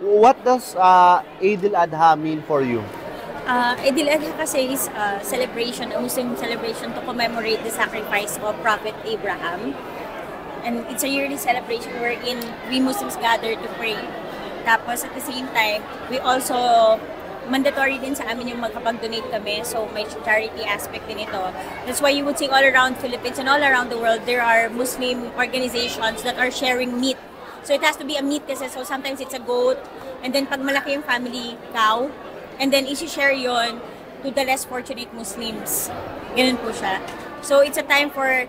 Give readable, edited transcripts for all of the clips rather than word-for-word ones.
What does Eid al-Adha mean for you? Eid al-Adha kasi is a celebration, a Muslim celebration to commemorate the sacrifice of Prophet Abraham. And it's a yearly celebration wherein we Muslims gather to pray. Tapos at the same time, we also mandatory din sa amin yung magkapag-donate kami. So may charity aspect din ito. That's why you would see all around Philippines and all around the world, there are Muslim organizations that are sharing meat. So it has to be a meat kasi. So sometimes it's a goat. And then pag malaki yung family, cow. And then isi-share yon to the less fortunate Muslims. Ganun po siya. So it's a time for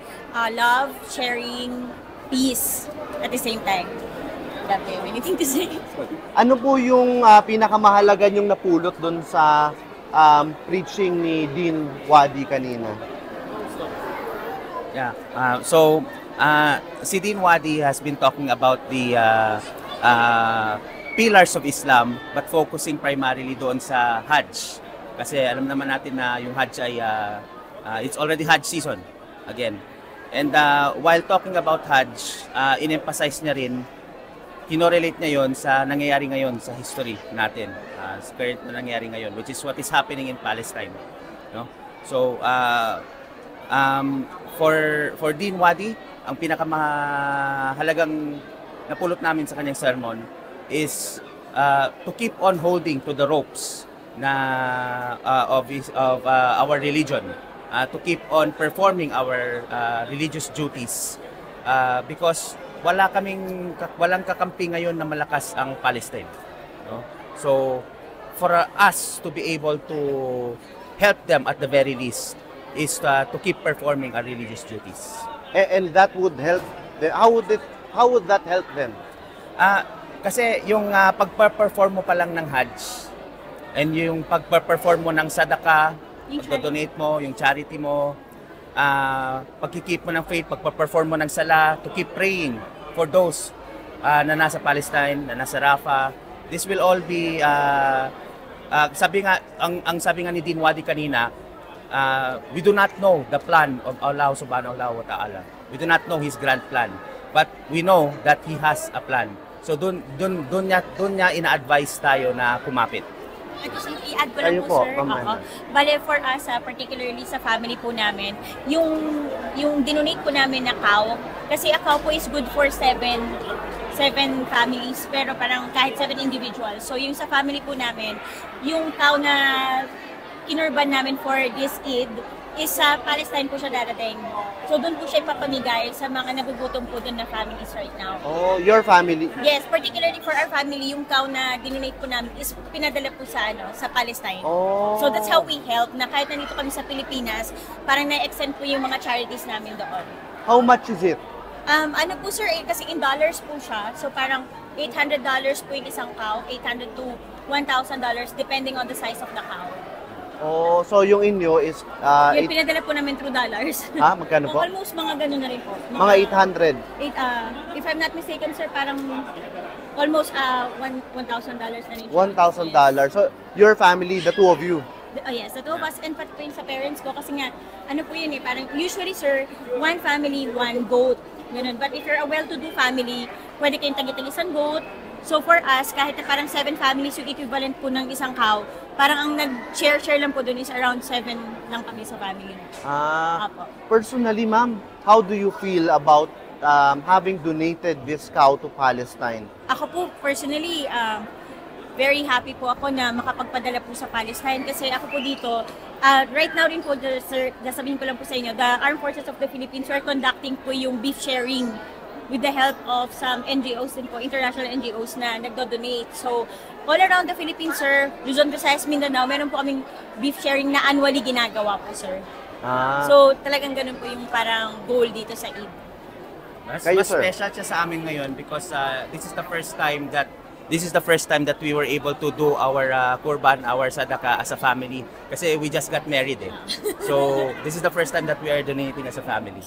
love, sharing, peace at the same time. Don't have anything to say. Ano po yung pinakamahalaga yung napulot doon sa preaching ni Dean Wadi kanina? Yeah. Si Dean Wadi has been talking about the pillars of Islam but focusing primarily doon sa Hajj. Kasi alam naman natin na yung Hajj ay it's already Hajj season again. And while talking about Hajj, in-emphasize niya rin, kinorelate niya yon sa nangyayari ngayon sa history natin, sa current na nangyayari ngayon, which is what is happening in Palestine. No? So, for Dean Wadi, ang pinakamahalagang napulot namin sa kanyang sermon is to keep on holding to the ropes of our religion, to keep on performing our religious duties, because walang kakampi ngayon na malakas ang Palestine, no? So for us to be able to help them at the very least is to keep performing our religious duties. And that would help how would that help them? Kasi yung pagpa-perform mo pa lang ng Hajj and yung pagpa-perform mo ng sadaka, pagdo-donate mo, yung charity mo, pagkikip mo ng faith, pagpa-perform mo ng sala, to keep praying for those na nasa Palestine, na nasa Rafah. This will all be, sabi nga ni Dean Wadi kanina, we do not know the plan of Allah subhanahu wa ta'ala. We do not know His grand plan. But we know that He has a plan. So dun niya ina-advise tayo na kumapit. I-add ko lang po, sir. Bale, for us, particularly sa family po namin, yung dinonate po namin na cow, kasi a cow po is good for seven families, pero parang kahit 7 individuals. So yung sa family po namin, yung cow na kinurban namin for this Eid, is sa Palestine po siya darating. So doon po siya ipapamigay sa mga nagugutom po doon na families right now. Oh, your family? Yes, particularly for our family, yung cow na dinonate po namin is pinadala po sa Palestine. Oh. So that's how we help, na kahit nandito kami sa Pilipinas, parang na-extend po yung mga charities namin doon. How much is it? Ano po sir, kasi in dollars po siya. So parang $800 po yung isang cow, $800 to $1,000 depending on the size of the cow. Oh, so yung inyo is Yung pinadala po namin through dollars. Magkano po? Almost mga ganun na rin po. Mga 800. If I'm not mistaken sir, parang almost $1,000 na rin. $1,000. So your family, the two of you? Oh yes, the two of us, and pati po yun sa parents ko kasi nga, ano po yun parang usually sir, one family, one goat. Ganun. But if you're a well-to-do family, pwede kayong tagi-tagi isang goat. So for us, kahit na parang 7 families yung equivalent po ng isang cow, parang ang nag-share lang po dun is around 7 lang kami sa family. Apo. Personally, ma'am, how do you feel about having donated this cow to Palestine? Ako po, personally, very happy po ako na makapagpadala po sa Palestine kasi ako po dito, right now rin po, sir, sabihin ko lang po sa inyo, the Armed Forces of the Philippines are conducting po yung beef sharing with the help of some NGOs din po, international NGOs na nagdo-donate. So, all around the Philippines, sir, Luzon, Visayas, Mindanao, meron po kaming beef sharing na annually ginagawa po, sir. So, talagang ganun po yung parang goal dito sa Eid. Mas special siya sa amin ngayon because this is the first time that we were able to do our kurban, our sadaka as a family. Kasi we just got married So, this is the first time that we are donating as a family.